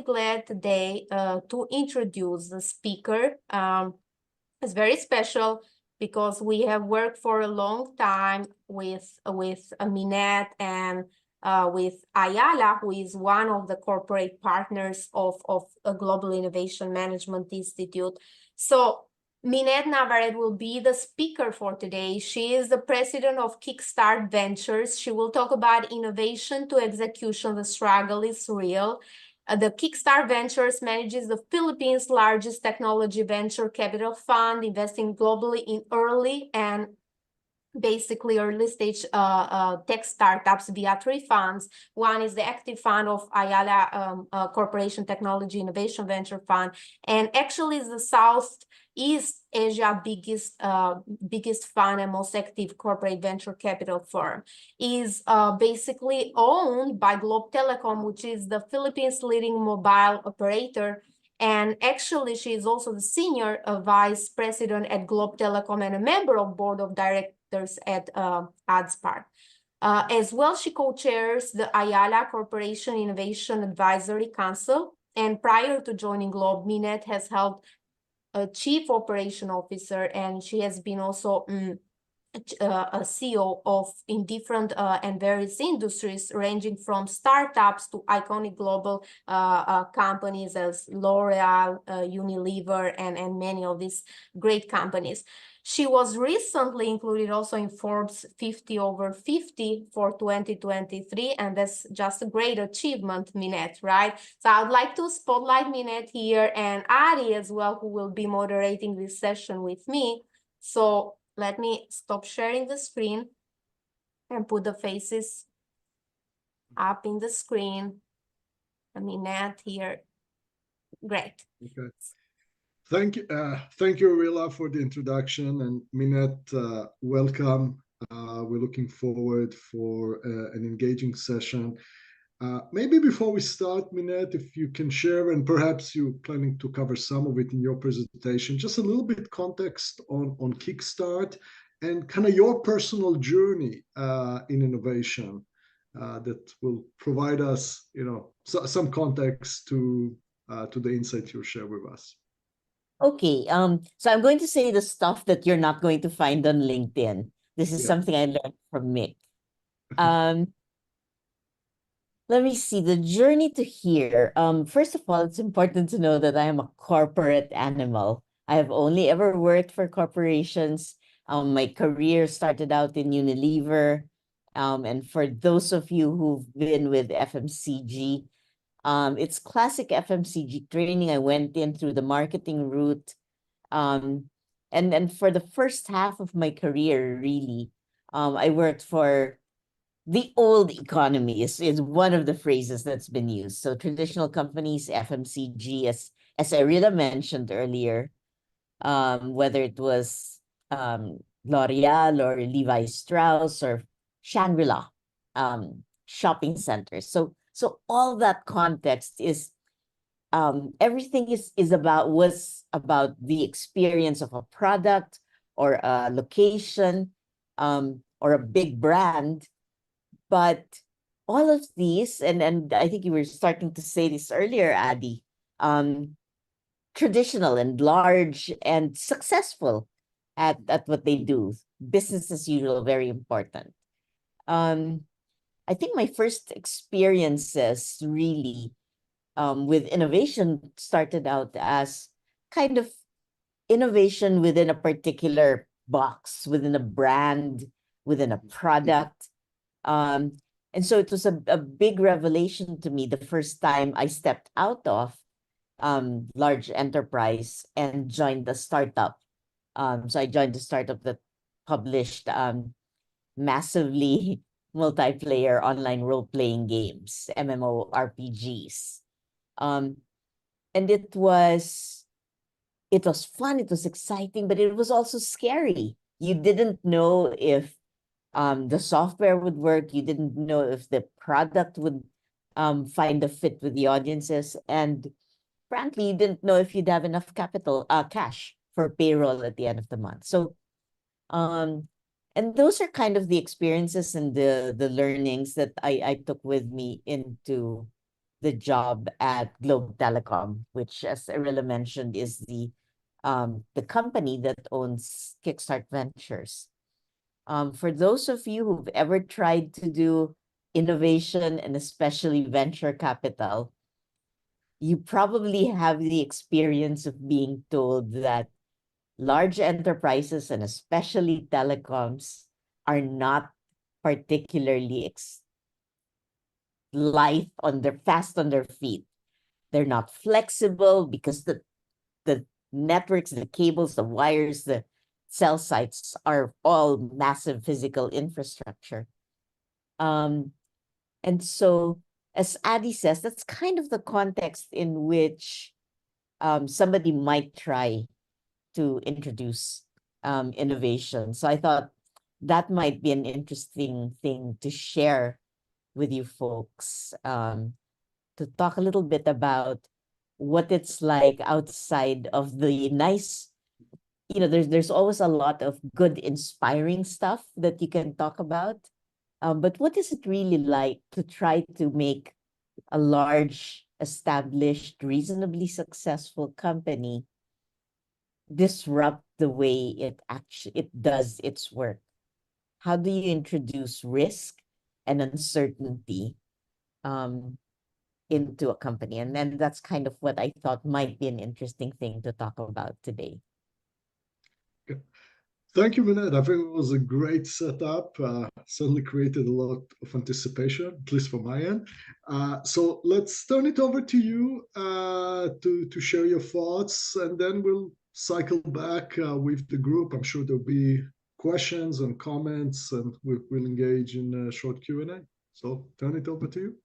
glad today to introduce the speaker. It's very special because we have worked for a long time with Minette and with Ayala, who is one of the corporate partners of a Global Innovation Management Institute. So Minette Navarrete will be the speaker for today. She is the president of Kickstart Ventures. She will talk about innovation to execution. The struggle is real. The Kickstart Ventures manages the Philippines' largest technology venture capital fund, investing globally in early and basically early stage tech startups via 3 funds. One is the active fund of Ayala Corporation Technology Innovation Venture Fund, and actually is the Southeast Asia biggest fund and most active corporate venture capital firm. Is basically owned by Globe Telecom, which is the Philippines' leading mobile operator. And actually, she is also the senior vice president at Globe Telecom and a member of board of directors at AdSpark. As well, she co-chairs the Ayala Corporation Innovation Advisory Council. And prior to joining Globe, Minette has held a chief operation officer, and she has been also a CEO in different and various industries, ranging from startups to iconic global companies as L'Oreal, Unilever, and many of these great companies. She was recently included also in Forbes 50 over 50 for 2023, and that's just a great achievement, Minette, right? So I would like to spotlight Minette here and Ari as well, who will be moderating this session with me. So let me stop sharing the screen and put the faces up in the screen. Minette here. Great. Okay. Thank you, Rilla, for the introduction, and Minette, welcome. We're looking forward for an engaging session. Maybe before we start, Minette, if you can share, and perhaps you're planning to cover some of it in your presentation, just a little bit context on Kickstart and kind of your personal journey in innovation that will provide us, some context to the insights you'll share with us. Okay, so I'm going to say the stuff that you're not going to find on LinkedIn. This is something I learned from Mick. Let me see, the journey to here. First of all, it's important to know that I am a corporate animal. I have only ever worked for corporations. My career started out in Unilever. And for those of you who've been with FMCG, it's classic FMCG training. I went in through the marketing route. And for the first half of my career, really, I worked for the old economy is one of the phrases that's been used. So traditional companies, FMCG, as Arila mentioned earlier, whether it was L'Oreal or Levi Strauss or Shangri-La shopping centers. So all that context is everything was about the experience of a product or a location or a big brand. But all of these, and I think you were starting to say this earlier, Adi, traditional and large and successful at what they do. Business as usual, very important. I think my first experiences really with innovation started out as kind of innovation within a particular box, within a brand, within a product. And so it was a big revelation to me the first time I stepped out of large enterprise and joined the startup. So I joined a startup that published massively multiplayer online role-playing games, MMORPGs. And it was fun, it was exciting, but it was also scary. You didn't know if the software would work. You didn't know if the product would find a fit with the audiences. And frankly, you didn't know if you'd have enough cash for payroll at the end of the month. So, and those are kind of the experiences and the learnings that I took with me into the job at Globe Telecom, which, as Arilla mentioned, is the company that owns Kickstart Ventures. For those of you who've ever tried to do innovation and especially venture capital, you probably have the experience of being told that large enterprises and especially telecoms are not particularly fast on their feet. They're not flexible because the networks, the cables, the wires, the cell sites are all massive physical infrastructure. And so, as Adi says, that's kind of the context in which somebody might try to introduce innovation. So I thought that might be an interesting thing to share with you folks, to talk a little bit about what it's like outside of the nice, there's always a lot of good, inspiring stuff that you can talk about. But what is it really like to try to make a large, established, reasonably successful company disrupt the way it does its work? How do you introduce risk and uncertainty into a company? And then that's kind of what I thought might be an interesting thing to talk about today. Thank you, Minette. I think it was a great setup. Certainly created a lot of anticipation, at least from my end. So let's turn it over to you to share your thoughts, and then we'll cycle back with the group. I'm sure there'll be questions and comments, and we'll engage in a short Q&A. So turn it over to you.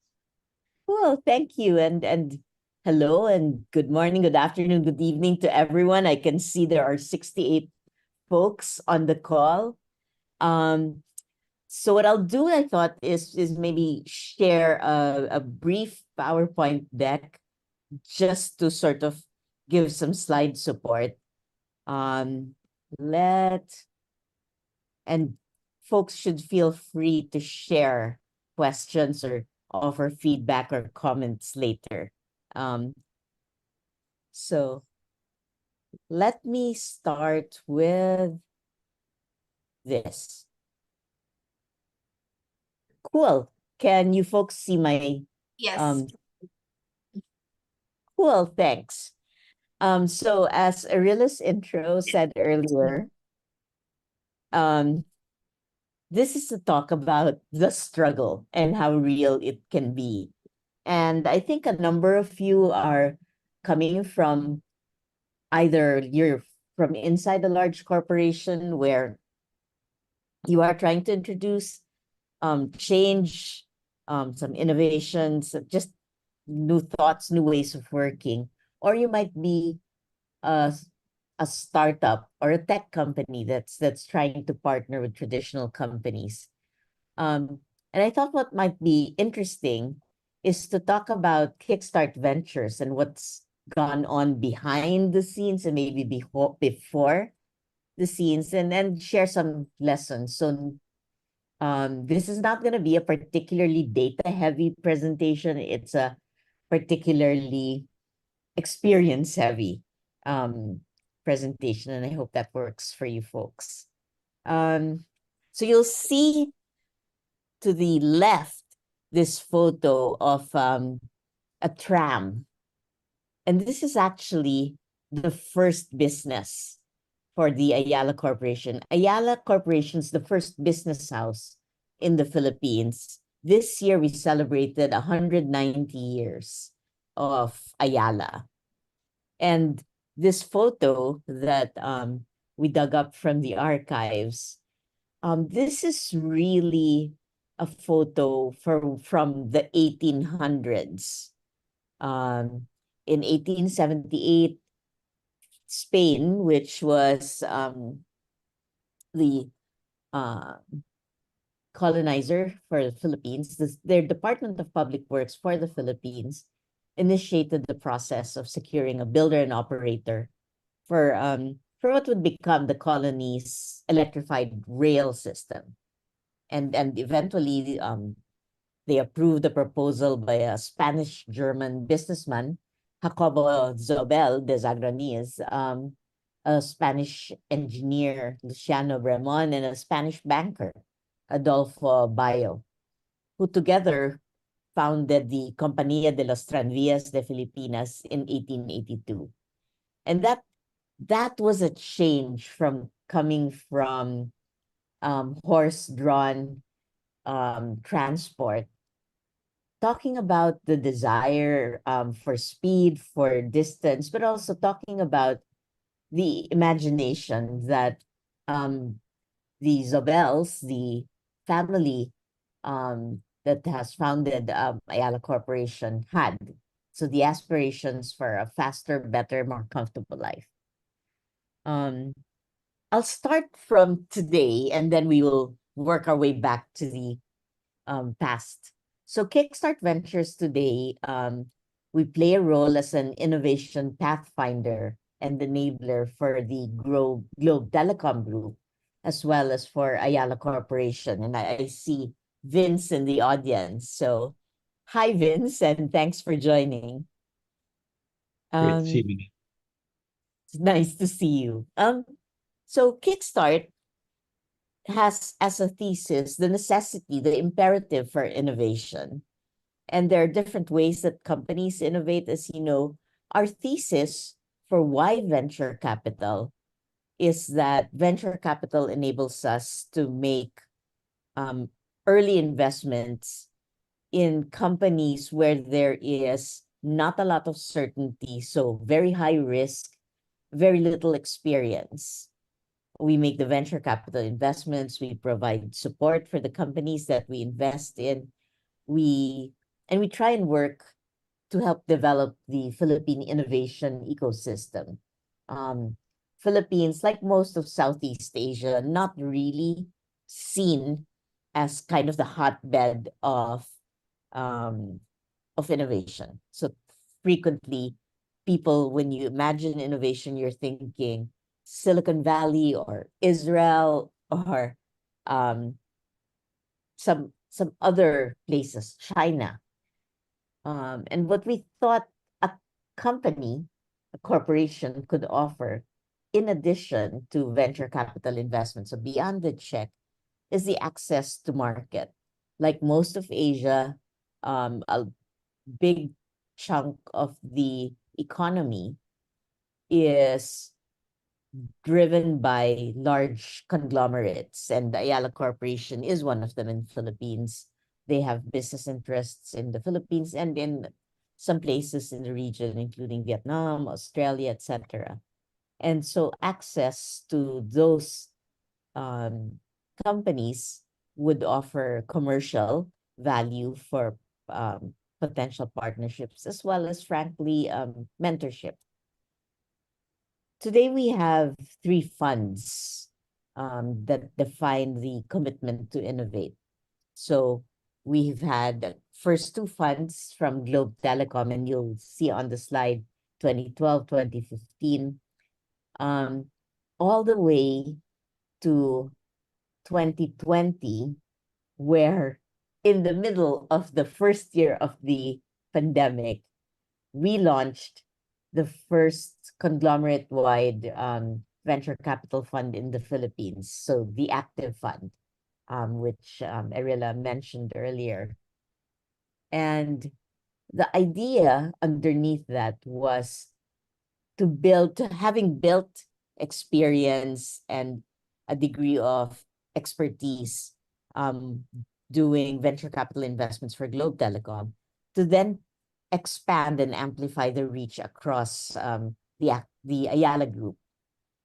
Well, thank you. And hello and good morning, good afternoon, good evening to everyone. I can see there are 68 folks on the call. So what I'll do, I thought, is maybe share a brief PowerPoint deck just to sort of give some slide support. And folks should feel free to share questions or offer feedback or comments later. So let me start with this. Cool. Can you folks see my? Yes. Cool, thanks. So as Arilla's intro said earlier, this is to talk about the struggle and how real it can be. And I think a number of you are coming from either you're from inside a large corporation where you are trying to introduce change, some innovations, just new thoughts, new ways of working, or you might be a startup or a tech company that's trying to partner with traditional companies. And I thought what might be interesting is to talk about Kickstart Ventures and what's gone on behind the scenes and maybe before the scenes, and then share some lessons. So this is not going to be a particularly data-heavy presentation. It's a particularly experience-heavy presentation, and I hope that works for you folks. So you'll see to the left this photo of a tram. And this is actually the first business for the Ayala Corporation. Ayala Corporation is the first business house in the Philippines. This year, we celebrated 190 years of Ayala. And this photo that we dug up from the archives, this is really a photo from the 1800s. In 1878, Spain, which was the colonizer for the Philippines, their Department of Public Works for the Philippines initiated the process of securing a builder and operator for what would become the colony's electrified rail system. And eventually they approved the proposal by a Spanish-German businessman, Jacobo Zobel de Zagranis, a Spanish engineer, Luciano Bremon, and a Spanish banker, Adolfo Bayo, who together founded the Compañía de los Tranvías de Filipinas in 1882. And that was a change from coming from horse-drawn transport, talking about the desire for speed, for distance, but also talking about the imagination that the Zobels, the family that has founded Ayala Corporation had. So the aspirations for a faster, better, more comfortable life. I'll start from today, and then we will work our way back to the past. So Kickstart Ventures today, we play a role as an innovation pathfinder and enabler for the Globe Telecom Group, as well as for Ayala Corporation. And I see Vince in the audience. So hi, Vince, and thanks for joining. Great to see you. It's nice to see you. So Kickstart has as a thesis the necessity, the imperative for innovation. And there are different ways that companies innovate. As you know, our thesis for why venture capital is that venture capital enables us to make early investments in companies where there is not a lot of certainty, so very high risk, very little experience. We make the venture capital investments, we provide support for the companies that we invest in. We try and work to help develop the Philippine innovation ecosystem. Philippines, like most of Southeast Asia, not really seen as kind of the hotbed of innovation. So frequently, people, when you imagine innovation, you're thinking Silicon Valley or Israel or some other places, China. And what we thought a company, a corporation could offer, in addition to venture capital investment, so beyond the check, is the access to market. Like most of Asia, a big chunk of the economy is driven by large conglomerates, and the Ayala Corporation is one of them in the Philippines. They have business interests in the Philippines and in some places in the region, including Vietnam, Australia, etc. And so access to those companies would offer commercial value for potential partnerships, as well as, frankly, mentorship. Today, we have 3 funds that define the commitment to innovate. So we've had the first 2 funds from Globe Telecom, and you'll see on the slide 2012, 2015, all the way to 2020, where in the middle of the first year of the pandemic, we launched the first conglomerate-wide venture capital fund in the Philippines, so the Active Fund, which Arilla mentioned earlier. And the idea underneath that was having built experience and a degree of expertise doing venture capital investments for Globe Telecom, to then expand and amplify the reach across the Ayala Group.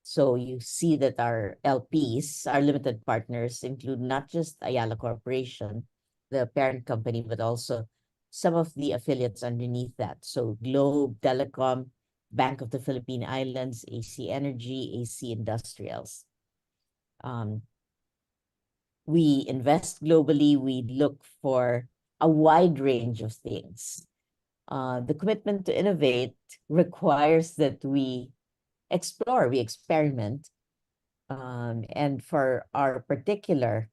So you see that our LPs, our limited partners, include not just Ayala Corporation, the parent company, but also some of the affiliates underneath that. So Globe Telecom, Bank of the Philippine Islands, AC Energy, AC Industrials. We invest globally. We look for a wide range of things. The commitment to innovate requires that we explore, we experiment. And for our particular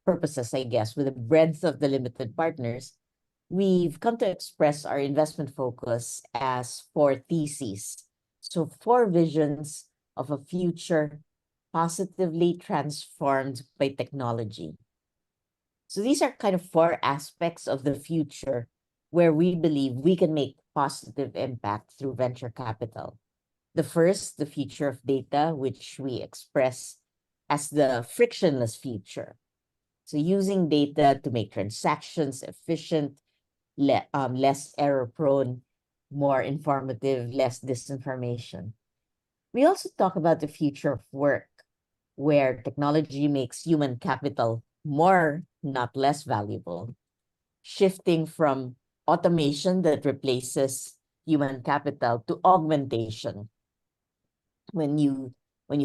purposes, I guess, with the breadth of the limited partners, we've come to express our investment focus as 4 theses. So 4 visions of a future positively transformed by technology. So these are kind of 4 aspects of the future where we believe we can make positive impact through venture capital. The first, the future of data, which we express as the frictionless future. So using data to make transactions efficient, less error prone, more informative, less disinformation. We also talk about the future of work, where technology makes human capital more, not less valuable, shifting from automation that replaces human capital to augmentation. When you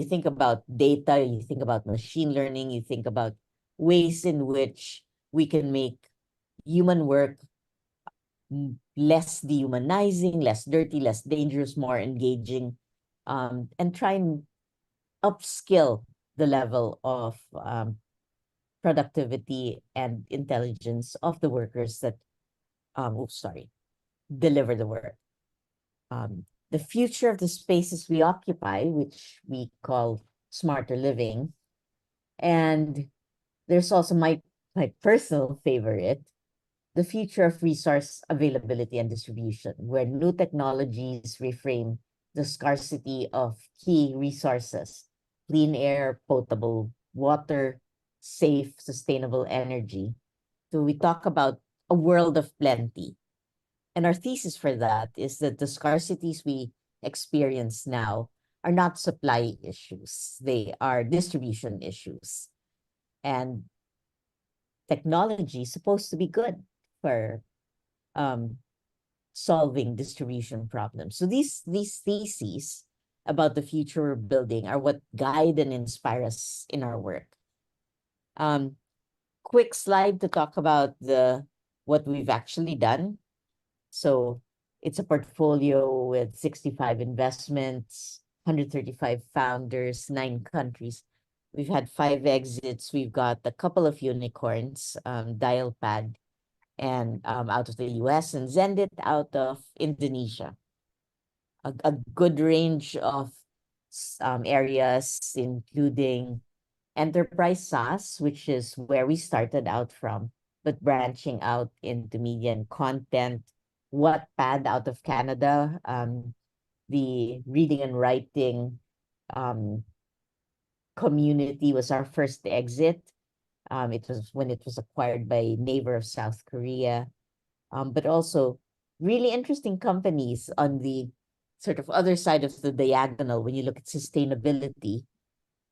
think about data, you think about machine learning, you think about ways in which we can make human work less dehumanizing, less dirty, less dangerous, more engaging, and try and upskill the level of productivity and intelligence of the workers that deliver the work. The future of the spaces we occupy, which we call smarter living. And there's also my personal favorite, the future of resource availability and distribution, where new technologies reframe the scarcity of key resources, clean air, potable water, safe, sustainable energy. So we talk about a world of plenty. And our thesis for that is that the scarcities we experience now are not supply issues, they are distribution issues. And technology is supposed to be good for solving distribution problems. So these theses about the future we're building are what guide and inspire us in our work. Quick slide to talk about what we've actually done. So it's a portfolio with 65 investments, 135 founders, 9 countries. We've had 5 exits. We've got a couple of unicorns, Dialpad, and out of the US, and Zendit out of Indonesia. A good range of areas, including enterprise SaaS, which is where we started out from, but branching out into media and content. Wattpad out of Canada, the reading and writing community was our first exit. It was when it was acquired by Naver of South Korea, but also really interesting companies on the sort of other side of the diagonal when you look at sustainability.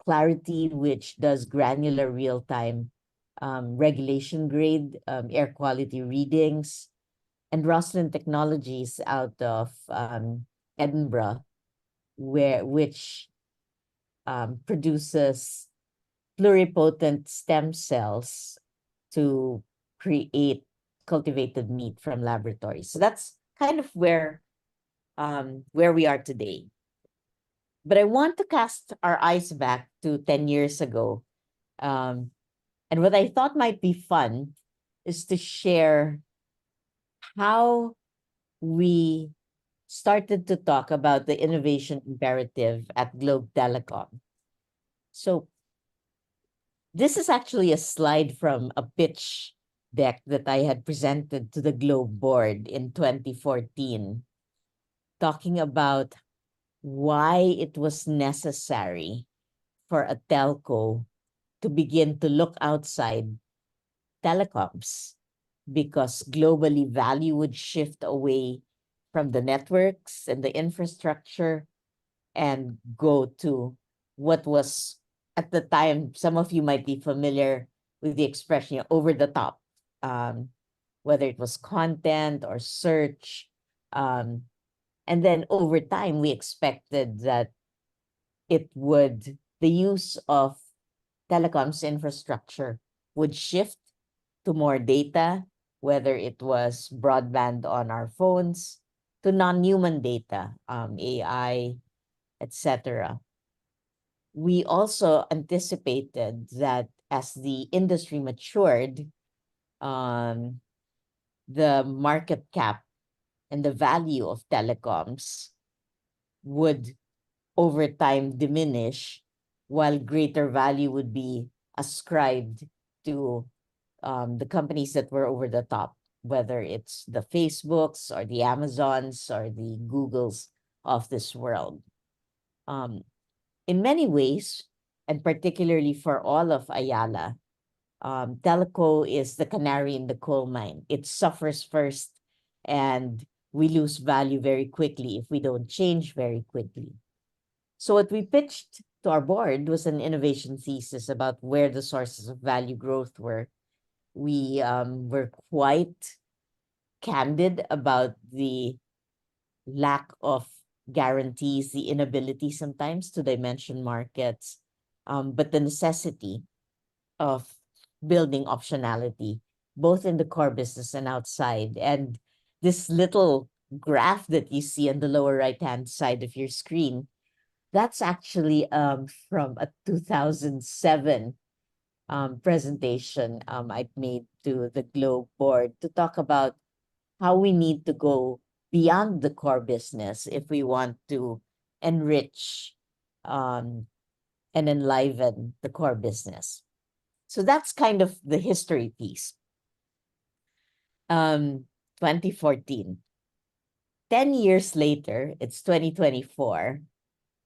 Clarity, which does granular real-time regulation grade air quality readings, and Roslyn Technologies out of Edinburgh, which produces pluripotent stem cells to create cultivated meat from laboratories. So that's kind of where we are today. But I want to cast our eyes back to 10 years ago. And what I thought might be fun is to share how we started to talk about the innovation imperative at Globe Telecom. So this is actually a slide from a pitch deck that I had presented to the Globe board in 2014, talking about why it was necessary for a telco to begin to look outside telecoms, because globally value would shift away from the networks and the infrastructure and go to what was, at the time, some of you might be familiar with the expression, over the top, whether it was content or search. And then over time, we expected that the use of telecoms infrastructure would shift to more data, whether it was broadband on our phones, to non-human data, AI, etc. We also anticipated that as the industry matured, the market cap and the value of telecoms would over time diminish, while greater value would be ascribed to the companies that were over the top, whether it's the Facebooks or the Amazons or the Googles of this world. In many ways, and particularly for all of Ayala, telco is the canary in the coal mine. It suffers first, and we lose value very quickly if we don't change very quickly. So what we pitched to our board was an innovation thesis about where the sources of value growth were. We were quite candid about the lack of guarantees, the inability sometimes to dimension markets, but the necessity of building optionality, both in the core business and outside. And this little graph that you see on the lower right-hand side of your screen, that's actually from a 2007 presentation I made to the Globe board to talk about how we need to go beyond the core business if we want to enrich and enliven the core business. So that's kind of the history piece. 2014. 10 years later, it's 2024.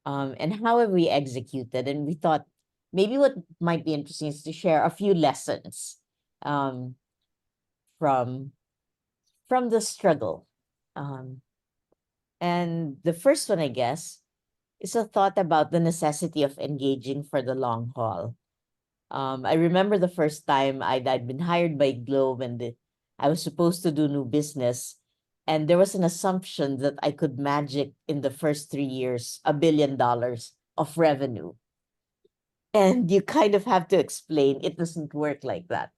And how have we executed? And we thought maybe what might be interesting is to share a few lessons from the struggle. And the first one, I guess, is a thought about the necessity of engaging for the long haul. I remember the first time I'd been hired by Globe, and I was supposed to do new business. And there was an assumption that I could magic in the first 3 years $1 billion of revenue. And you kind of have to explain it doesn't work like that.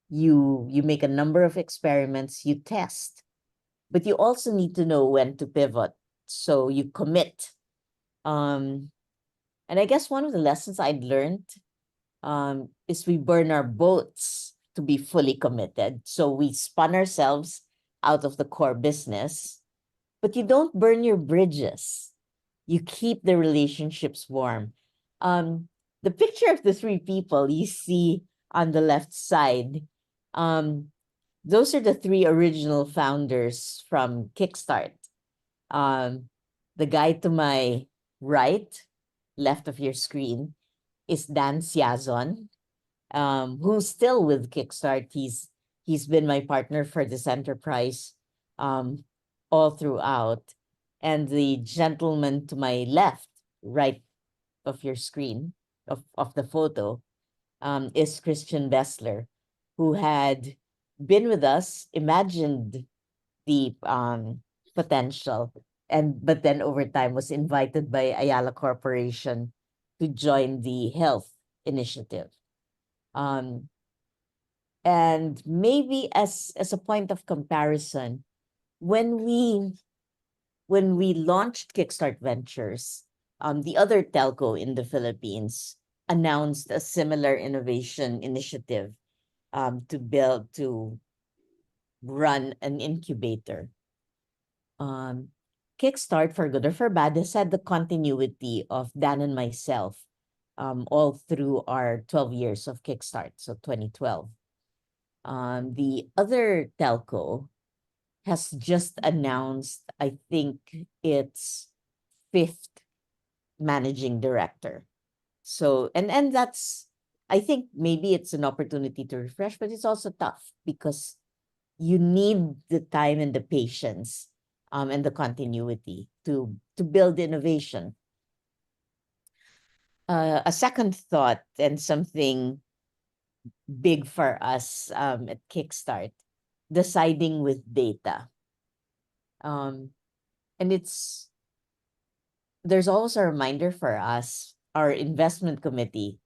You make a number of experiments, you test, but you also need to know when to pivot. So you commit. And I guess one of the lessons I'd learned is we burn our boats to be fully committed. So we spun ourselves out of the core business, but you don't burn your bridges. You keep the relationships warm. The picture of the 3 people you see on the left side, those are the 3 original founders from Kickstart. The guy to my right, left of your screen, is Dan Siazon, who's still with Kickstart. He's been my partner for this enterprise all throughout. And the gentleman to my left, right of your screen, of the photo, is Christian Bessler, who had been with us, imagined the potential, but then over time was invited by Ayala Corporation to join the health initiative. And maybe as a point of comparison, when we launched Kickstart Ventures, the other telco in the Philippines announced a similar innovation initiative to run an incubator. Kickstart, for good or for bad, has had the continuity of Dan and myself all through our 12 years of Kickstart, so 2012. The other telco has just announced, I think, its 5th managing director. So, and that's, I think maybe it's an opportunity to refresh, but it's also tough because you need the time and the patience and the continuity to build innovation. A second thought, and something big for us at Kickstart, deciding with data. And there's also a reminder for us. Our investment committee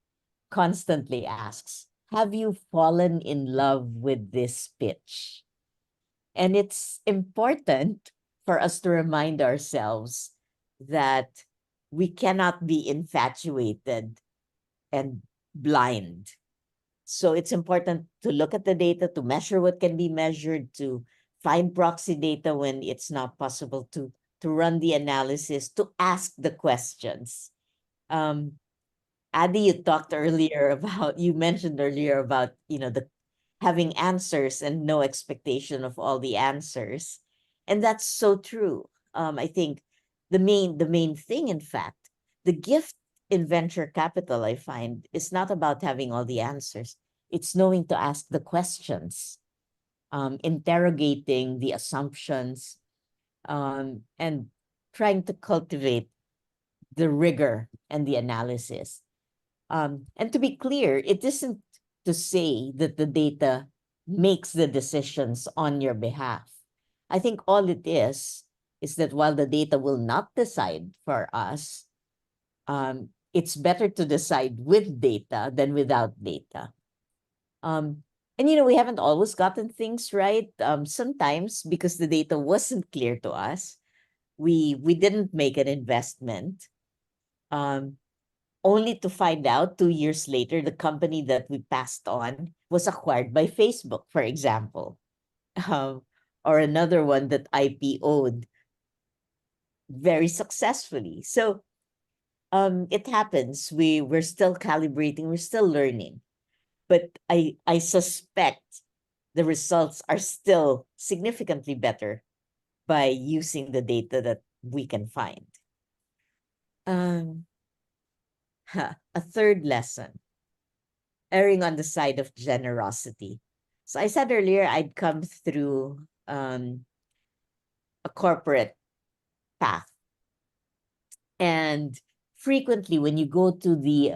constantly asks, have you fallen in love with this pitch? And it's important for us to remind ourselves that we cannot be infatuated and blind. So it's important to look at the data, to measure what can be measured, to find proxy data when it's not possible to run the analysis, to ask the questions. Adi, you mentioned earlier about, the having answers and no expectation of all the answers. And that's so true. I think the main thing, in fact, the gift in venture capital, I find, is not about having all the answers. It's knowing to ask the questions, interrogating the assumptions, and trying to cultivate the rigor and the analysis. And to be clear, it isn't to say that the data makes the decisions on your behalf. I think all it is that while the data will not decide for us, it's better to decide with data than without data. And we haven't always gotten things right. Sometimes because the data wasn't clear to us, we didn't make an investment. Only to find out 2 years later, the company that we passed on was acquired by Facebook, for example, or another one that IPO'd very successfully. So it happens. We're still calibrating, we're still learning, but I suspect the results are still significantly better by using the data that we can find. A third lesson, erring on the side of generosity. So I said earlier, I'd come through a corporate path. And frequently when you go to the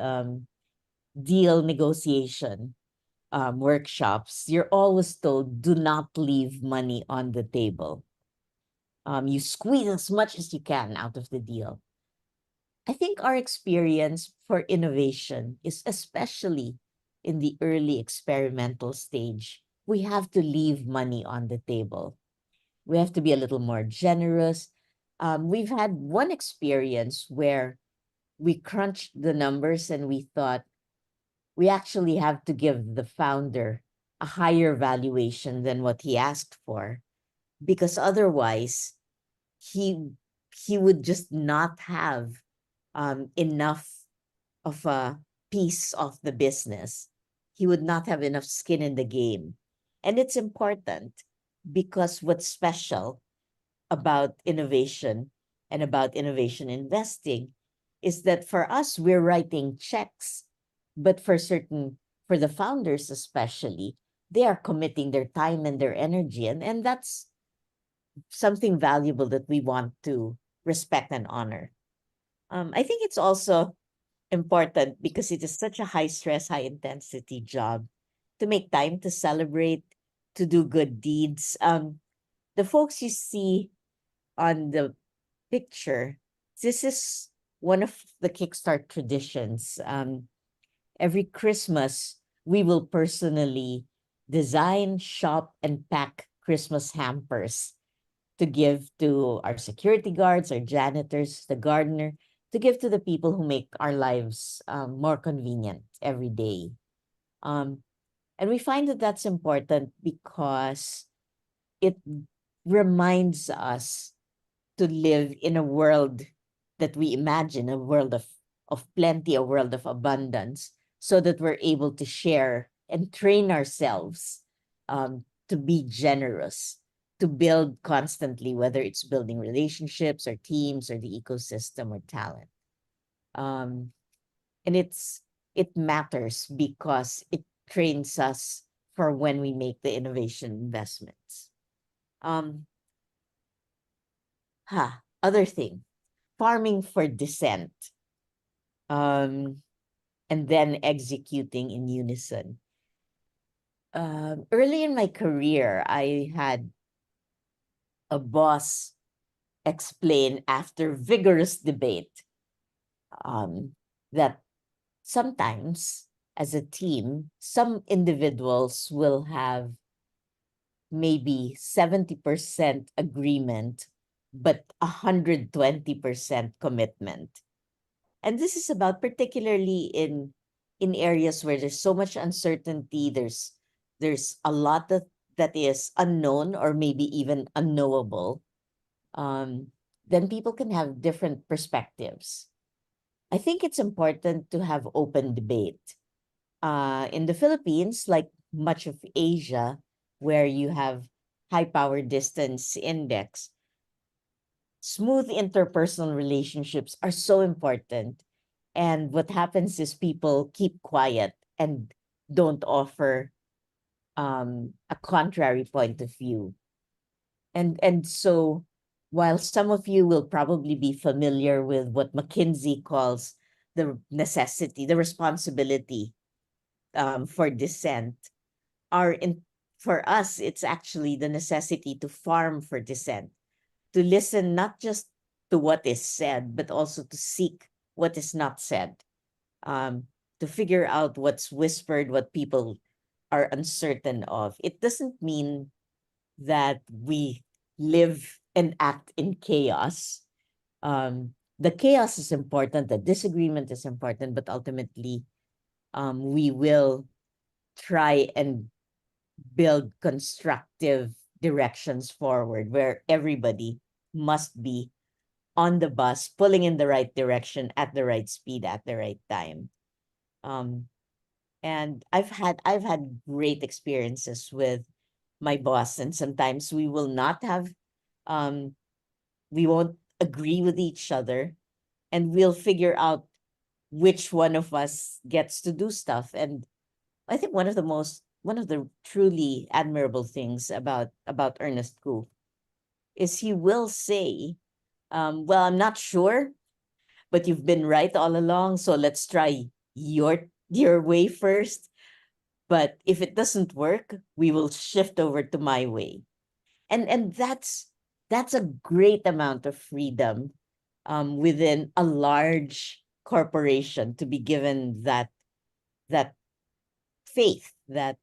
deal negotiation workshops, you're always told, do not leave money on the table. You squeeze as much as you can out of the deal. I think our experience for innovation is especially in the early experimental stage. We have to leave money on the table. We have to be a little more generous. We've had one experience where we crunched the numbers and we thought we actually have to give the founder a higher valuation than what he asked for, because otherwise he would just not have enough of a piece of the business. He would not have enough skin in the game. And it's important because what's special about innovation and about innovation investing is that for us, we're writing checks, but for the founders especially, they are committing their time and their energy. And that's something valuable that we want to respect and honor. I think it's also important because it is such a high stress, high intensity job to make time to celebrate, to do good deeds. The folks you see on the picture, this is one of the Kickstart traditions. Every Christmas, we will personally design, shop, and pack Christmas hampers to give to our security guards, our janitors, the gardener, to give to the people who make our lives more convenient every day. And we find that that's important because it reminds us to live in a world that we imagine, a world of plenty, a world of abundance, so that we're able to share and train ourselves to be generous, to build constantly, whether it's building relationships or teams or the ecosystem or talent. And it matters because it trains us for when we make the innovation investments. Other thing, farming for dissent, and then executing in unison. Early in my career, I had a boss explain after vigorous debate that sometimes as a team, some individuals will have maybe 70% agreement, but 120% commitment. And this is about particularly in in areas where there's so much uncertainty, there's a lot that is unknown or maybe even unknowable, then people can have different perspectives. I think it's important to have open debate. In the Philippines, like much of Asia, where you have high power distance index, smooth interpersonal relationships are so important. And what happens is people keep quiet and don't offer a contrary point of view. And so while some of you will probably be familiar with what McKinsey calls the necessity, the responsibility for dissent, for us, it's actually the necessity to farm for dissent, to listen not just to what is said, but also to seek what is not said, to figure out what's whispered, what people are uncertain of. It doesn't mean that we live and act in chaos. The chaos is important, the disagreement is important, but ultimately, we will try and build constructive directions forward where everybody must be on the bus, pulling in the right direction at the right speed at the right time. And I've had great experiences with my boss, and sometimes we will not have we won't agree with each other, and we'll figure out which one of us gets to do stuff. And I think one of the truly admirable things about Ernest Koo is he will say, well, I'm not sure, but you've been right all along, so let's try your way first. But if it doesn't work, we will shift over to my way. And that's a great amount of freedom within a large corporation to be given that faith, that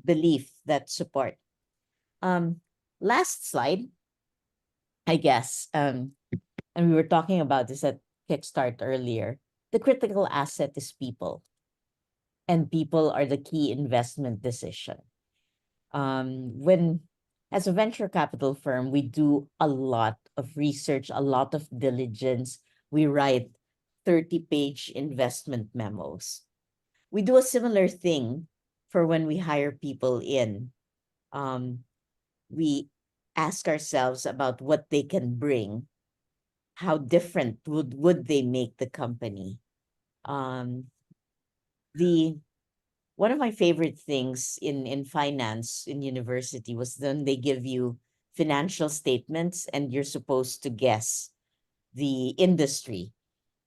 belief, that support. Last slide, I guess, and we were talking about this at Kickstart earlier. The critical asset is people, and people are the key investment decision. When, as a venture capital firm, we do a lot of research, a lot of diligence. We write 30-page investment memos. We do a similar thing for when we hire people in. We ask ourselves about what they can bring. How different would they make the company? One of my favorite things in finance in university was then they give you financial statements and you're supposed to guess the industry,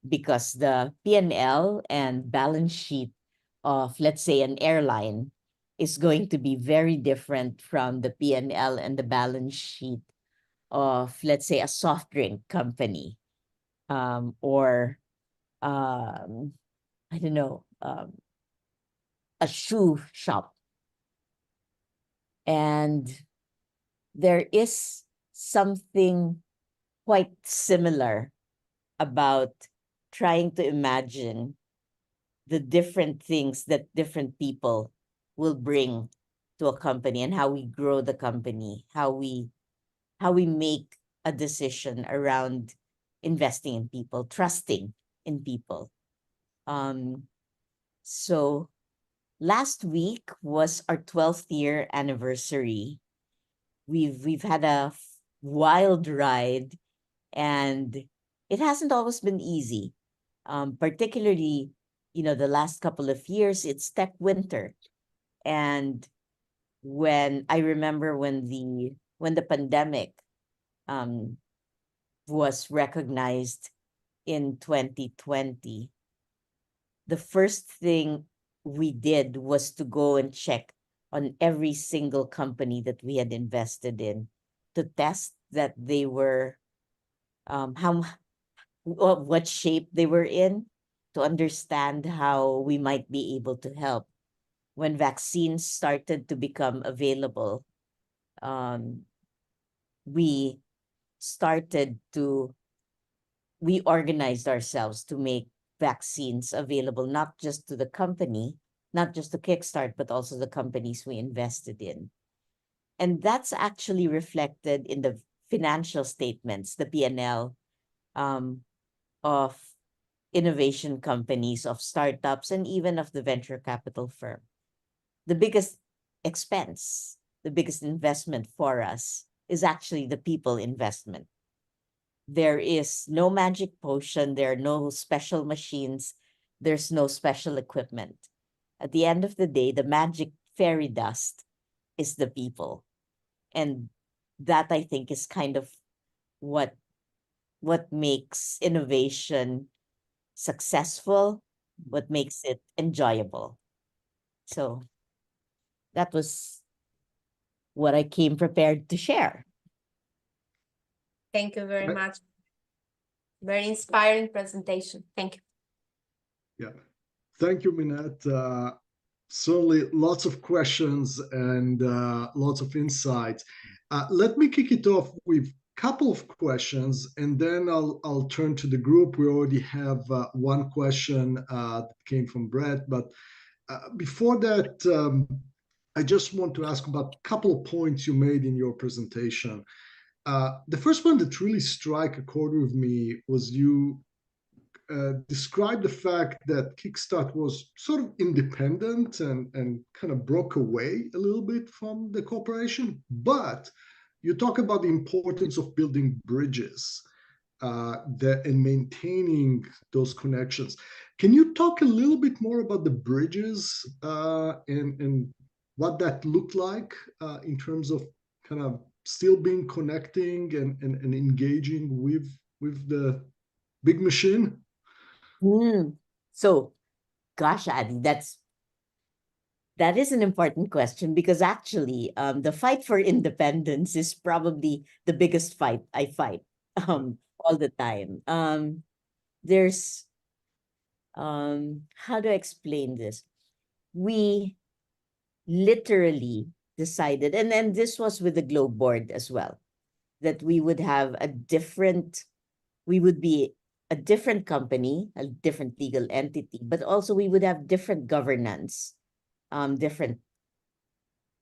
because the P&L and balance sheet of, let's say, an airline is going to be very different from the P&L and the balance sheet of, let's say, a soft drink company, or I don't know, a shoe shop. And there is something quite similar about trying to imagine the different things that different people will bring to a company and how we grow the company, how we make a decision around investing in people, trusting in people. So last week was our 12th year anniversary. We've had a wild ride, and it hasn't always been easy. Particularly, the last couple of years, it's tech winter. And when I remember when the pandemic was recognized in 2020, the first thing we did was to go and check on every single company that we had invested in to test that they were what shape they were in, to understand how we might be able to help. When vaccines started to become available, we organized ourselves to vaccines available, not just to the company, not just to Kickstart, but also the companies we invested in. And that's actually reflected in the financial statements, the P&L of innovation companies, of startups, and even of the venture capital firm. The biggest expense, the biggest investment for us is actually the people investment. There is no magic potion, there are no special machines, there's no special equipment. At the end of the day, the magic fairy dust is the people. And that, I think, is kind of what makes innovation successful, what makes it enjoyable. So that was what I came prepared to share. Thank you very Right. much. Very inspiring presentation. Thank you. Yeah, thank you, Minette. Certainly lots of questions and lots of insights. Let me kick it off with a couple of questions, and then I'll turn to the group. We already have one question that came from Brett, but before that, I just want to ask about a couple of points you made in your presentation. The first one that really struck a chord with me was you described the fact that Kickstart was sort of independent and kind of broke away a little bit from the corporation, but you talk about the importance of building bridges and maintaining those connections. Can you talk a little bit more about the bridges and what that looked like in terms of kind of still being connecting and engaging with the big machine? So, gosh, Adi, that is an important question, because actually, the fight for independence is probably the biggest fight I fight all the time. There's how do I explain this? We literally decided, and then this was with the Globe Board as well, that we would have we would be a different company, a different legal entity, but also we would have different governance, different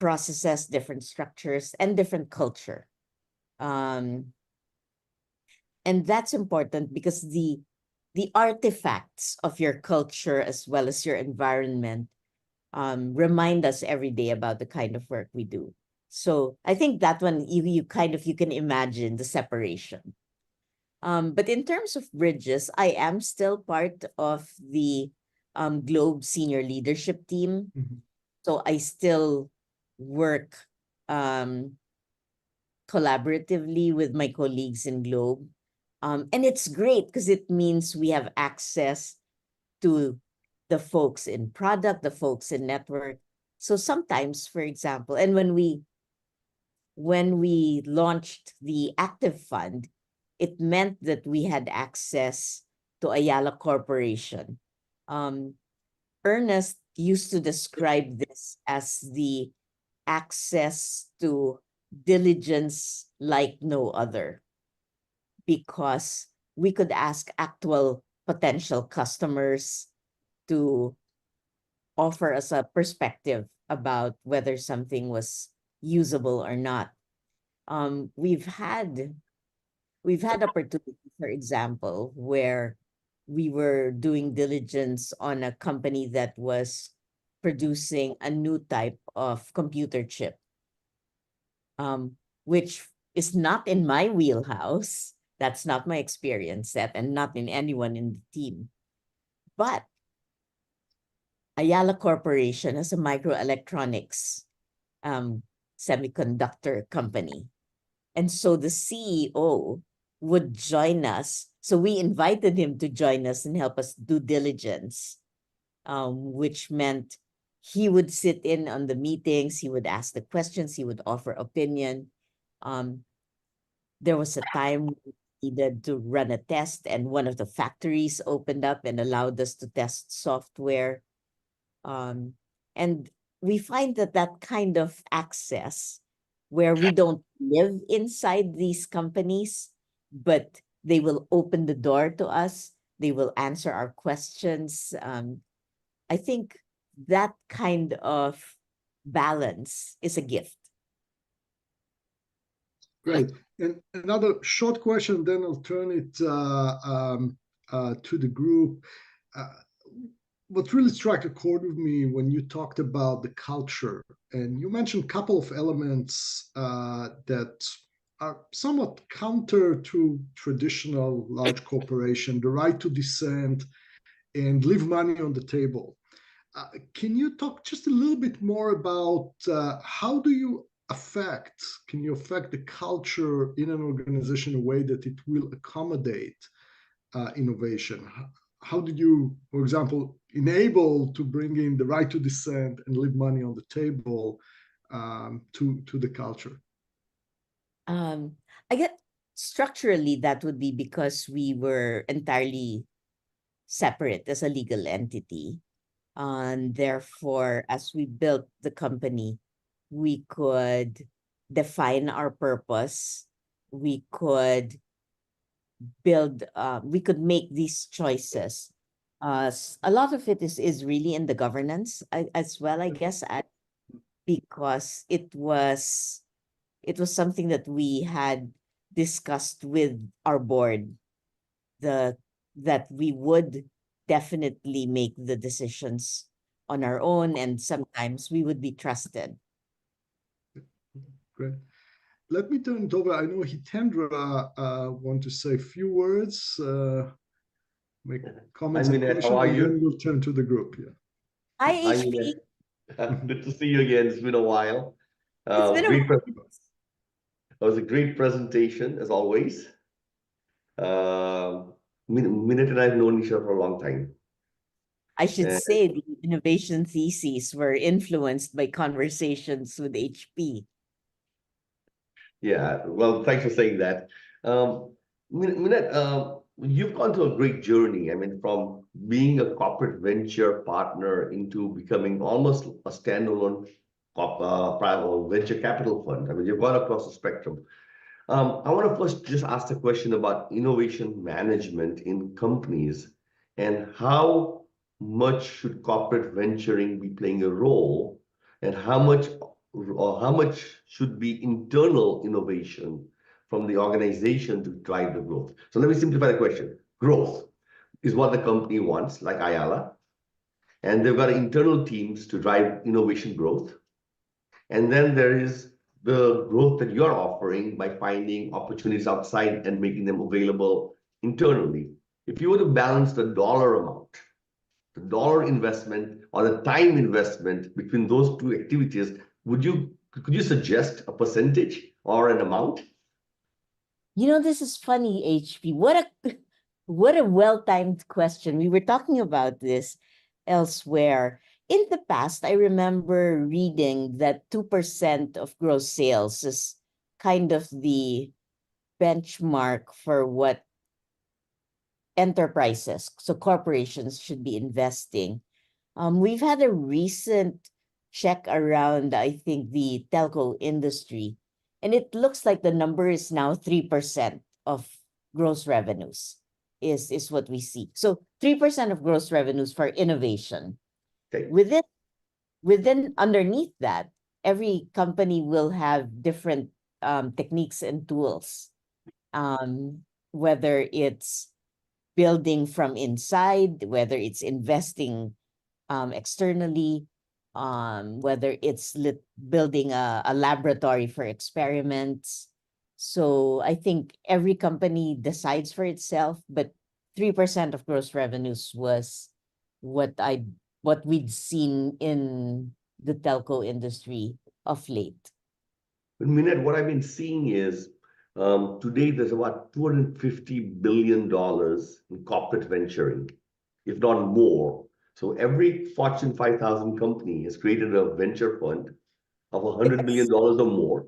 processes, different structures, and different culture. And that's important because the artifacts of your culture as well as your environment remind us every day about the kind of work we do. So I think that one, you can imagine the separation. But in terms of bridges, I am still part of the Globe senior leadership team. So I still work collaboratively with my colleagues in Globe. And it's great because it means we have access to the folks in product, the folks in network. So sometimes, for example, and when we launched the Active Fund, it meant that we had access to Ayala Corporation. Ernest used to describe this as the access to diligence like no other, because we could ask actual potential customers to offer us a perspective about whether something was usable or not. We've had opportunities, for example, where we were doing diligence on a company that was producing a new type of computer chip, which is not in my wheelhouse. That's not my experience set, and not in anyone in the team. But Ayala Corporation is a microelectronics semiconductor company. And so the CEO would join us. So we invited him to join us and help us do diligence, which meant he would sit in on the meetings, he would ask the questions, he would offer opinion. There was a time we needed to run a test, and one of the factories opened up and allowed us to test software. And we find that kind of access, where we don't live inside these companies, but they will open the door to us, They will answer our questions. I think that kind of balance is a gift. Great. And another short question, then I'll turn it to the group. What really struck a chord with me when you talked about the culture, and you mentioned a couple of elements that are somewhat counter to traditional large corporation, the right to dissent and leave money on the table. Can you talk just a little bit more about how can you affect the culture in an organization in a way that it will accommodate innovation? How did you, for example, enable to bring in the right to dissent and leave money on the table to the culture? I get structurally that would be because we were entirely separate as a legal entity. And therefore, as we built the company, we could define our purpose. We could we could make these choices. A lot of it is really in the governance as well, I guess, because it was something that we had discussed with our board, that we would definitely make the decisions on our own, and sometimes we would be trusted. Great. Let me turn it over. I know Hitendra want to say a few words, make comments and questions, how are you? and then we'll turn to the group. Yeah. Hi, Hi, HP. Minette. Good to see you again. It's been a while. It's been a while. It was a great presentation, as always. Minette and I have known each other for a long time. I should say the innovation theses were influenced by conversations with HP. Yeah, well, thanks for saying that. Minette, you've gone through a great journey. I mean, from being a corporate venture partner into becoming almost a standalone private venture capital fund. I mean, you've gone across the spectrum. I want to first just ask the question about innovation management in companies, and how much should corporate venturing be playing a role, and how much should be internal innovation from the organization to drive the growth? So let me simplify the question. Growth is what the company wants, like Ayala, and they've got internal teams to drive innovation growth. And then there is the growth that you're offering by finding opportunities outside and making them available internally. If you were to balance the dollar amount, the dollar investment or the time investment between those two activities, could you suggest a percentage or an amount? You know, this is funny, HP. What a well-timed question. We were talking about this elsewhere. In the past, I remember reading that 2% of gross sales is kind of the benchmark for what enterprises, so corporations, should be investing. We've had a recent check around, I think, the telco industry, and it looks like the number is now 3% of gross revenues is what we see. So 3% of gross revenues for innovation. Okay. Within underneath that, every company will have different techniques and tools, whether it's building from inside, whether it's investing externally, whether it's building a laboratory for experiments. So I think every company decides for itself, but 3% of gross revenues was what we'd seen in the telco industry of late. But Minette, what I've been seeing is today there's about $250 billion in corporate venturing, if not more. So every Fortune 5000 company has created a venture fund of $100 million or more.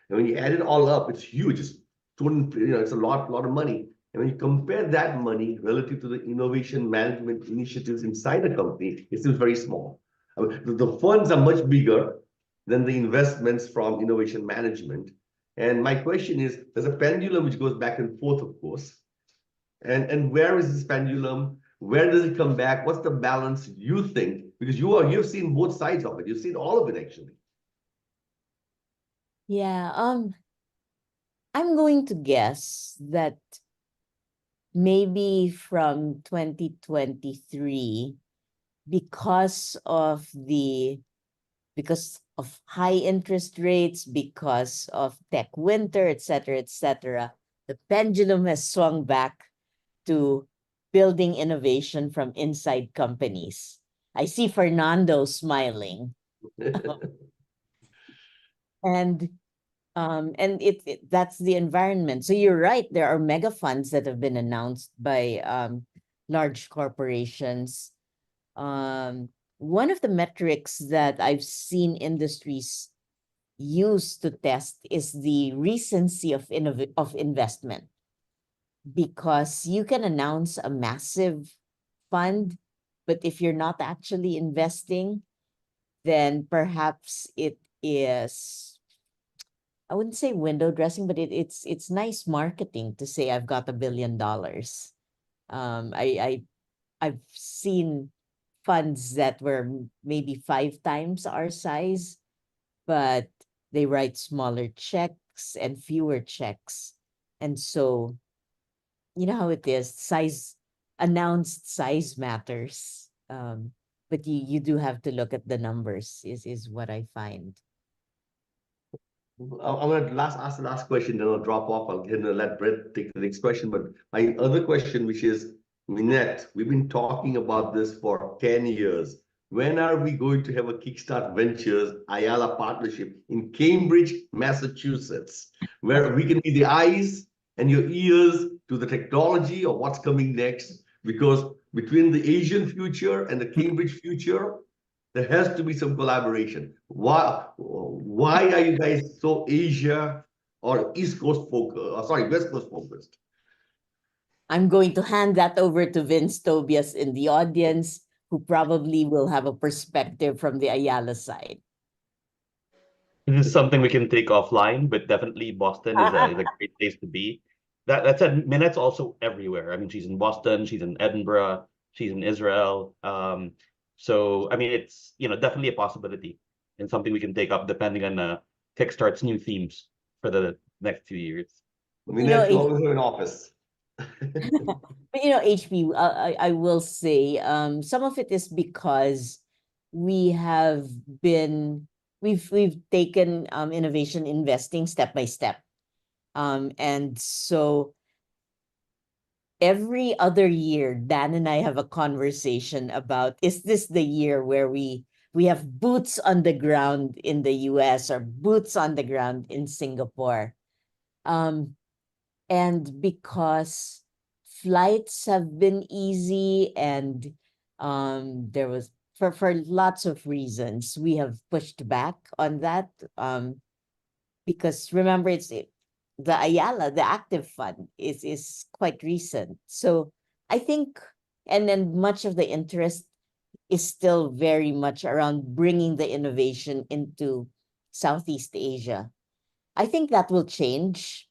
And when you add it all up, it's huge. It's it's a lot of money. And when you compare that money relative to the innovation management initiatives inside a company, it seems very small. I mean, the funds are much bigger than the investments from innovation management. And my question is, there's a pendulum which goes back and forth, of course. And where is this pendulum? Where does it come back? What's the balance you think? Because you've seen both sides of it. You've seen all of it actually. Yeah, I'm going to guess that maybe from 2023, because of high interest rates, because of tech winter, et cetera, the pendulum has swung back to building innovation from inside companies. I see Fernando smiling. And that's the environment. So you're right, there are mega funds that have been announced by large corporations. One of the metrics that I've seen industries use to test is the recency of investment, because you can announce a massive fund, but if you're not actually investing, then perhaps it is, I wouldn't say window dressing, but it's nice marketing to say I've got $1 billion. I've seen funds that were maybe 5 times our size, but they write smaller checks and fewer checks. And so, you know how it is, announced size matters. But you do have to look at the numbers, is what I find. I'm going to ask the last question, then I'll drop off. I'll let Brett take the next question. But my other question, which is, Minette, we've been talking about this for 10 years. When are we going to have a Kickstart Ventures Ayala partnership in Cambridge, Massachusetts, where we can be the eyes and your ears to the technology of what's coming next? Because between the Asian future and the Cambridge future, there has to be some collaboration. Why are you guys so Asia or East Coast focused? West Coast focused? I'm going to hand that over to Vince Tobias in the audience, who probably will have a perspective from the Ayala side. This is something we can take offline, but definitely Boston is a great place to be. That said, Minette's also everywhere. I mean, she's in Boston, she's in Edinburgh, she's in Israel. So I mean, it's definitely a possibility and something we can take up depending on Kickstart's new themes for the next few years. Minette, you always have an office. But HP, I will say, some of it is because we've taken innovation investing step by step. And so every other year, Dan and I have a conversation about, is this the year where we have boots on the ground in the US or boots on the ground in Singapore? And because flights have been easy and there was, for lots of reasons, we have pushed back on that. Because remember, the Ayala, the active fund is quite recent. So I think, and then much of the interest is still very much around bringing the innovation into Southeast Asia. I think that will change.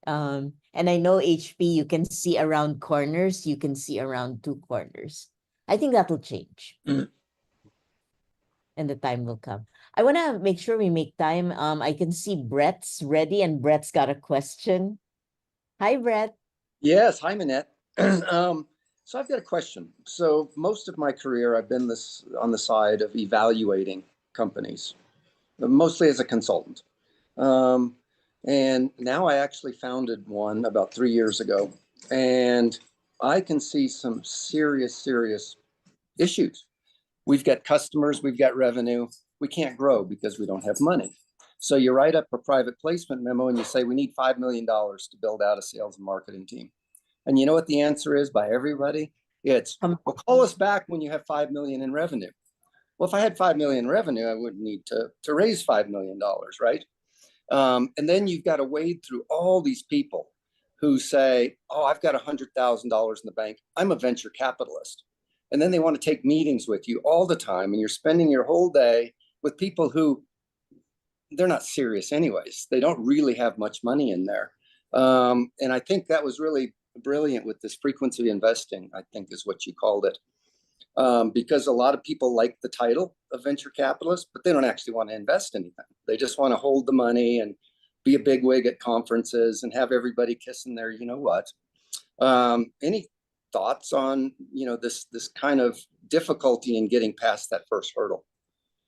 And I know HP, you can see around corners, you can see around 2 corners. I think that will change. And the time will come. I want to make sure we make time. I can see Brett's ready, and Brett's got a question. Hi, Brett. Yes, hi, Minette. So I've got a question. So most of my career, I've been on the side of evaluating companies, mostly as a consultant. And now I actually founded one about 3 years ago, and I can see some serious issues. We've got customers, we've got revenue. We can't grow because we don't have money. So you write up a private placement memo and you say, we need $5 million to build out a sales and marketing team. And you know what the answer is by everybody? It's, well, call us back when you have 5 million in revenue. Well, if I had 5 million in revenue, I wouldn't need to raise $5 million, right? And then you've got to wade through all these people who say, oh, I've got $100,000 in the bank. I'm a venture capitalist. And then they want to take meetings with you all the time. And you're spending your whole day with people who, they're not serious anyways. They don't really have much money in there. And I think that was really brilliant with this frequency investing, I think is what you called it. Because a lot of people like the title of venture capitalist, but they don't actually want to invest anything. They just want to hold the money and be a bigwig at conferences and have everybody kissing their, you know what. Any thoughts on, this kind of difficulty in getting past that first hurdle?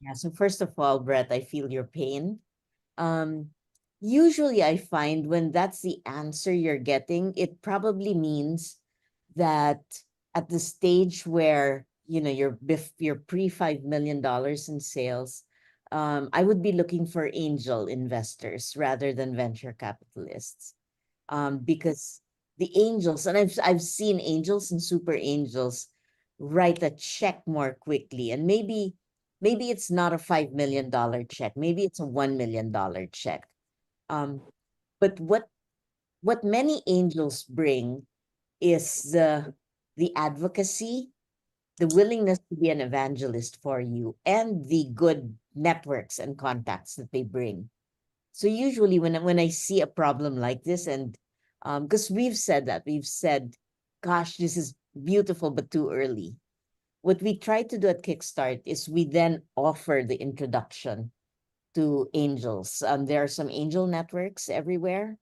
Yeah, so first of all, Brett, I feel your pain. Usually I find when that's the answer you're getting, it probably means that at the stage where, you're pre $5 million in sales, I would be looking for angel investors rather than venture capitalists. Because the angels, and I've seen angels and super angels write a check more quickly. And maybe it's not a $5 million check, maybe it's a $1 million check. But what many angels bring is the advocacy, the willingness to be an evangelist for you, and the good networks and contacts that they bring. So usually when I see a problem like this, and because we've said, gosh, this is beautiful but too early. What we try to do at Kickstart is we then offer the introduction to angels. There are some angel networks everywhere.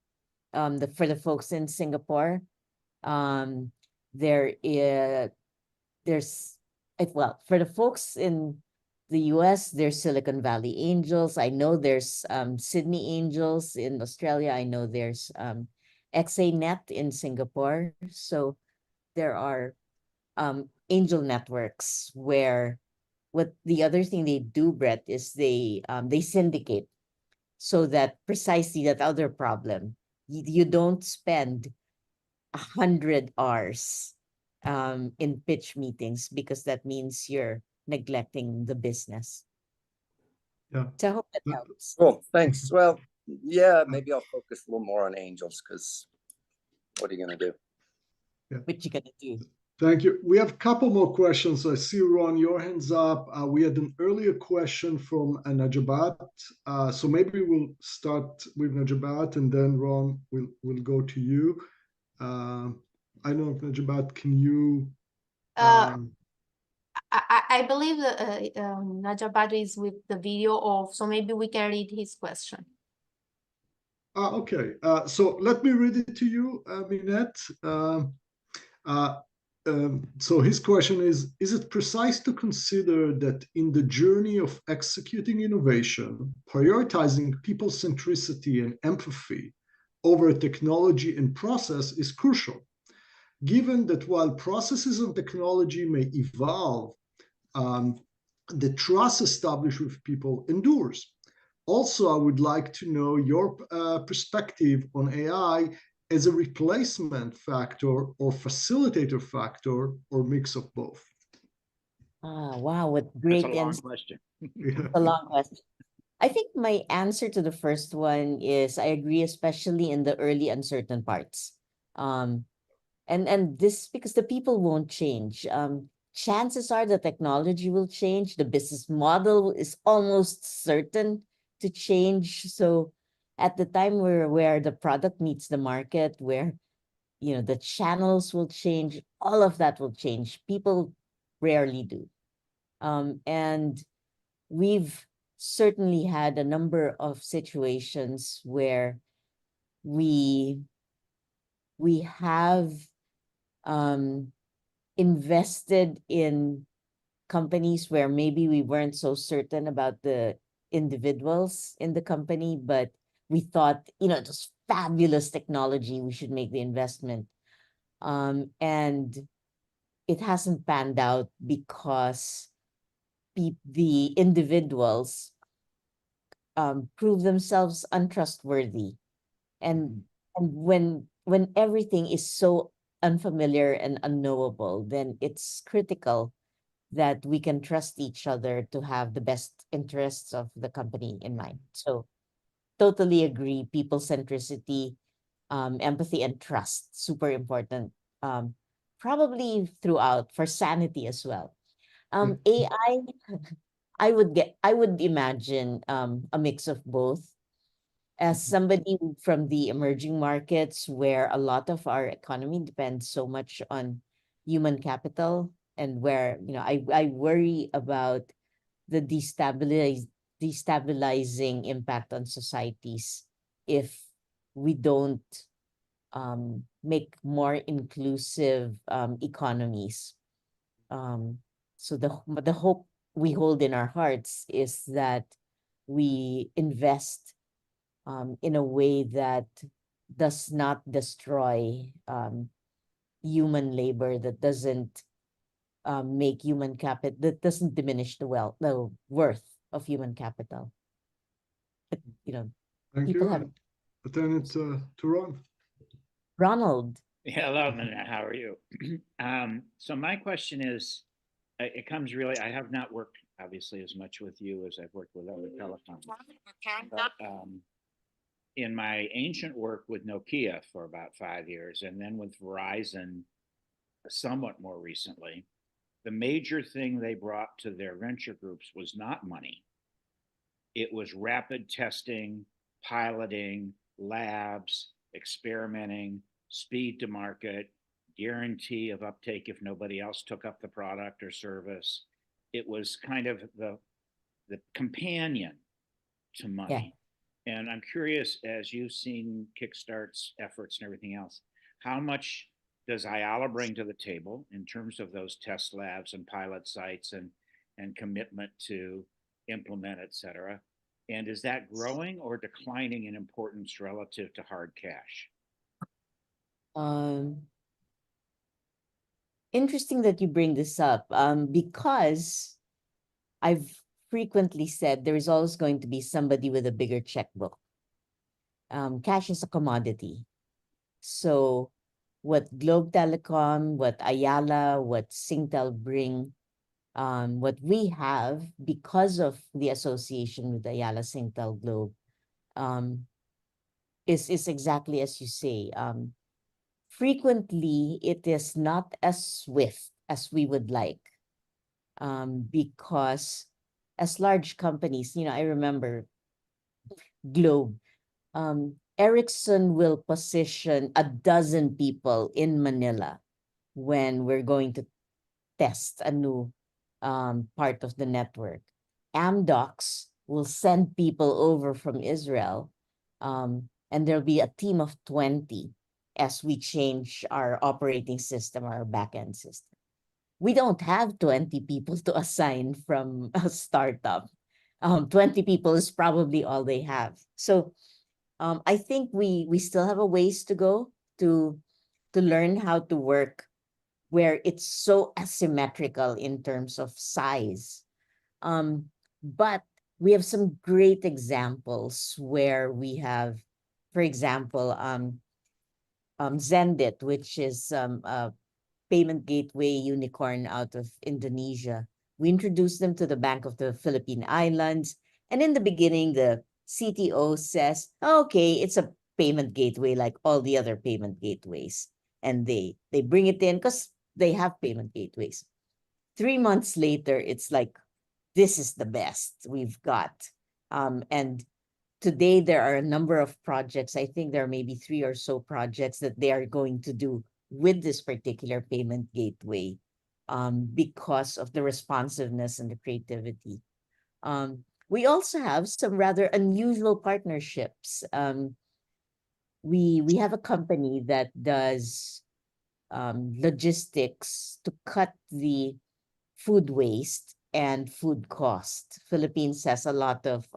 For the folks in Singapore, for the folks in the US, there's Silicon Valley Angels. I know there's Sydney Angels in Australia. I know there's XANet in Singapore. So there are angel networks where what the other thing they do, Brett, is they syndicate, so that precisely that other problem. You don't spend 100 hours in pitch meetings, because that means you're neglecting the business. Yeah. So I hope that helps. Cool, thanks. Well, yeah, maybe I'll focus a little more on angels, because what are you going to do? What you gonna do? Thank you. We have a couple more questions. I see, Ron, your hand's up. We had an earlier question from Najabat. So maybe we'll start with Najabat, and then Ron, we'll go to you. I don't know, Najabat, can you? I believe that Najabat is with the video off, so maybe we can read his question. Okay. So let me read it to you, Minette. So his question is it precise to consider that in the journey of executing innovation, prioritizing people centricity and empathy over technology and process is crucial, given that while processes and technology may evolve, the trust established with people endures? Also, I would like to know your perspective on AI as a replacement factor or facilitator factor, or mix of both. Wow, what great That's a long answer. question. Yeah. A long question. I think my answer to the first one is I agree, especially in the early uncertain parts. And this because the people won't change. Chances are the technology will change. The business model is almost certain to change. So at the time where the product meets the market, where the channels will change, all of that will change. People rarely do. And we've certainly had a number of situations where we have invested in companies where maybe we weren't so certain about the individuals in the company, but we thought, it was fabulous technology, we should make the investment. And it hasn't panned out because the individuals prove themselves untrustworthy. And when everything is so unfamiliar and unknowable, then it's critical that we can trust each other to have the best interests of the company in mind. So totally agree. People centricity, empathy, and trust, super important. Probably throughout for sanity as well. AI, I would imagine a mix of both. as somebody from the emerging markets where a lot of our economy depends so much on human capital, and where, I worry about the destabilizing impact on societies if we don't make more inclusive economies. So the hope we hold in our hearts is that we invest in a way that does not destroy human labor, that doesn't make human capital, that doesn't diminish the worth of human capital. But, Thank people you. have And I turn it to Ron. Ronald. Hello, Minette. How are you? So my question is, it comes really, I have not worked obviously as much with you as I've worked with other telecoms. But, in my ancient work with Nokia for about 5 years, and then with Verizon somewhat more recently, the major thing they brought to their venture groups was not money. It was rapid testing, piloting, labs, experimenting, speed to market, guarantee of uptake if nobody else took up the product or service. It was kind of the companion to money. And I'm curious, as you've seen Kickstart's efforts and everything else, how much does Ayala bring to the table in terms of those test labs and pilot sites and commitment to implement, et cetera? And is that growing or declining in importance relative to hard cash? Interesting that you bring this up, because I've frequently said there is always going to be somebody with a bigger checkbook. Cash is a commodity. So what Globe Telecom, what Ayala, what Singtel bring, what we have because of the association with Ayala, Singtel, Globe, is exactly as you say. Frequently, it is not as swift as we would like, because as large companies, I remember Globe, Ericsson will position 12 people in Manila when we're going to test a new part of the network. Amdocs will send people over from Israel, and there'll be a team of 20 as we change our operating system, our backend system. We don't have 20 people to assign from a startup. 20 people is probably all they have. So I think we still have a ways to go to learn how to work where it's so asymmetrical in terms of size. But we have some great examples where we have, for example, Zendit, which is a payment gateway unicorn out of Indonesia. We introduced them to the Bank of the Philippine Islands. And in the beginning, the CTO says, okay, it's a payment gateway like all the other payment gateways. And they bring it in because they have payment gateways. 3 months later, it's like, this is the best we've got. And today there are a number of projects. I think there are maybe 3 or so projects that they are going to do with this particular payment gateway, because of the responsiveness and the creativity. We also have some rather unusual partnerships. We have a company that does logistics to cut the food waste and food cost. Philippines has a lot of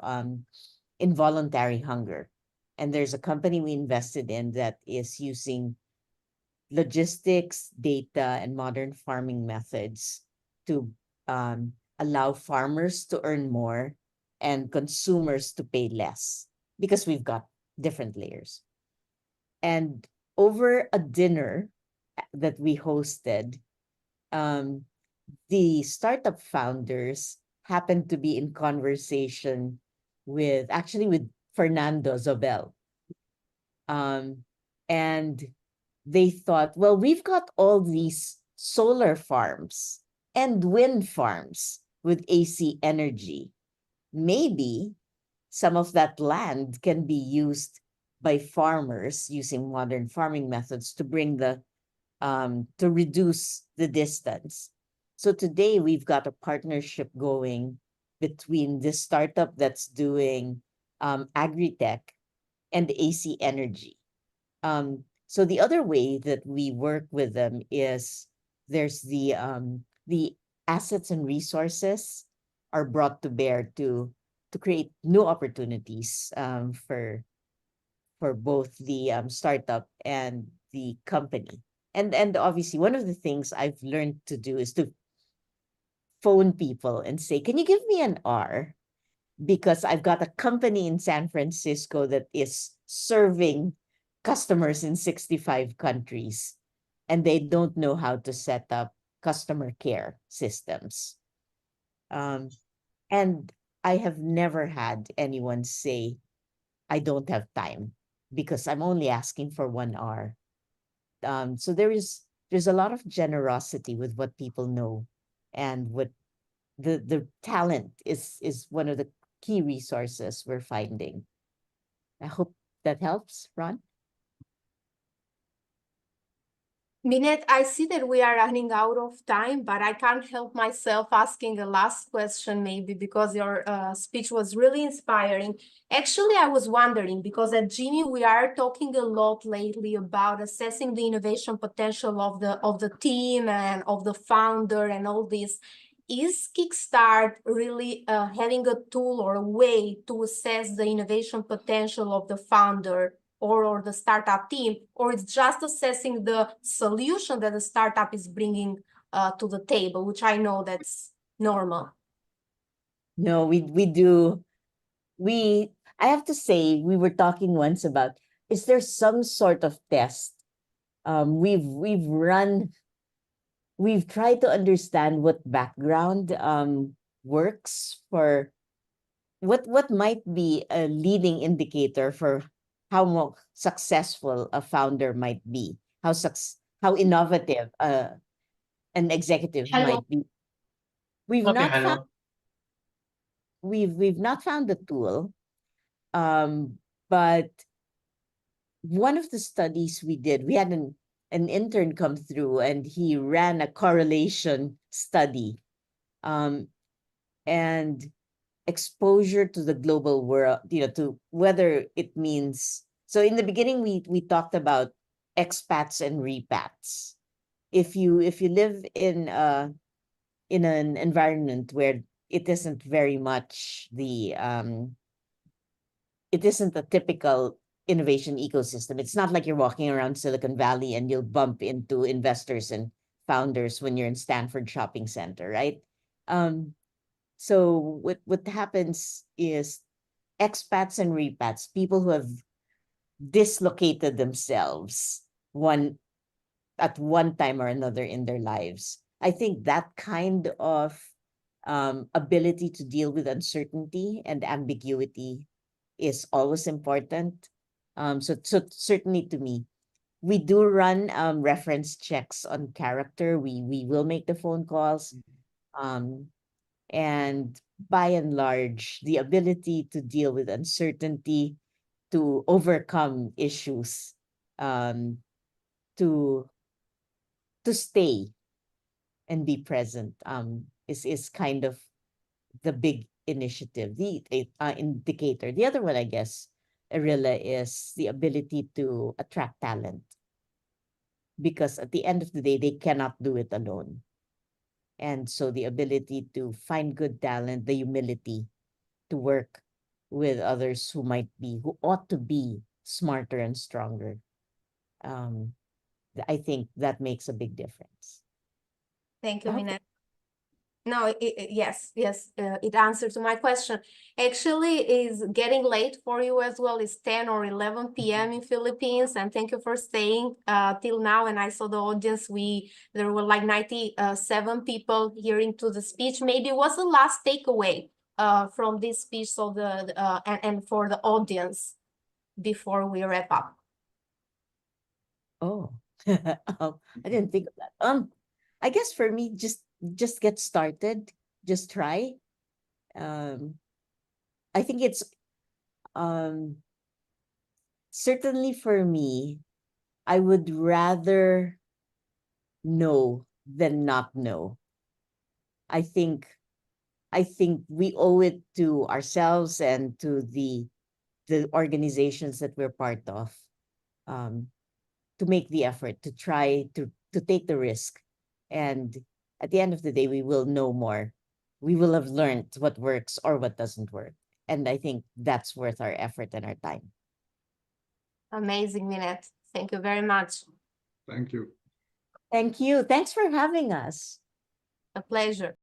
involuntary hunger. And there's a company we invested in that is using logistics, data, and modern farming methods to allow farmers to earn more and consumers to pay less, because we've got different layers. And over a dinner that we hosted, the startup founders happened to be in conversation with Fernando Zobel. And they thought, well, we've got all these solar farms and wind farms with AC energy. Maybe some of that land can be used by farmers using modern farming methods to bring to reduce the distance. So today we've got a partnership going between this startup that's doing agri-tech and AC Energy. So the other way that we work with them is there's the assets and resources are brought to bear to create new opportunities for both the startup and the company. And obviously one of the things I've learned to do is to phone people and say, can you give me an R? Because I've got a company in San Francisco that is serving customers in 65 countries, and they don't know how to set up customer care systems. And I have never had anyone say, I don't have time because I'm only asking for 1 hour. So there's a lot of generosity with what people know, and what the talent is one of the key resources we're finding. I hope that helps, Ron. Minette, I see that we are running out of time, but I can't help myself asking a last question, maybe because your speech was really inspiring. Actually, I was wondering, because at Gini, we are talking a lot lately about assessing the innovation potential of the team and of the founder and all this. Is Kickstart really having a tool or a way to assess the innovation potential of the founder or the startup team, or it's just assessing the solution that the startup is bringing to the table, which I know that's normal? No, we do. I have to say, we were talking once about, is there some sort of test? We've tried to understand what background works for what might be a leading indicator for how more successful a founder might be, how innovative an executive might be. We've not found we've not found the tool, but one of the studies we did, we had an intern come through and he ran a correlation study, and exposure to the global world, to whether it means. So in the beginning, we talked about expats and repats. If you live in an environment where it isn't very much it isn't a typical innovation ecosystem. It's not like you're walking around Silicon Valley and you'll bump into investors and founders when you're in Stanford Shopping Center, right? So what happens is expats and repats, people who have dislocated themselves at one time or another in their lives. I think that kind of ability to deal with uncertainty and ambiguity is always important. So certainly to me, we do run reference checks on character. We will make the phone calls. And by and large, the ability to deal with uncertainty, to overcome issues, to stay and be present, is kind of the big initiative, the indicator. The other one, I guess, Arilla, is the ability to attract talent. Because at the end of the day, they cannot do it alone. And so the ability to find good talent, the humility to work with others who ought to be smarter and stronger. I think that makes a big difference. Thank you, Minette. No, yes, it answered to my question. Actually, is getting late for you as well. It's 10 or 11 p.m. in Philippines, and thank you for staying till now. And I saw the audience. There were like 97 people hearing to the speech. Maybe what's the last takeaway from this speech, so and for the audience before we wrap up? Oh, I didn't think of that. I guess for me, just get started, just try. I think certainly for me, I would rather know than not know. I think we owe it to ourselves and to the organizations that we're part of, to make the effort, to try to take the risk. And at the end of the day, we will know more. We will have learned what works or what doesn't work. And I think that's worth our effort and our time. Amazing, Minette. Thank you very much. Thank you. Thank you. Thanks for having us. A pleasure.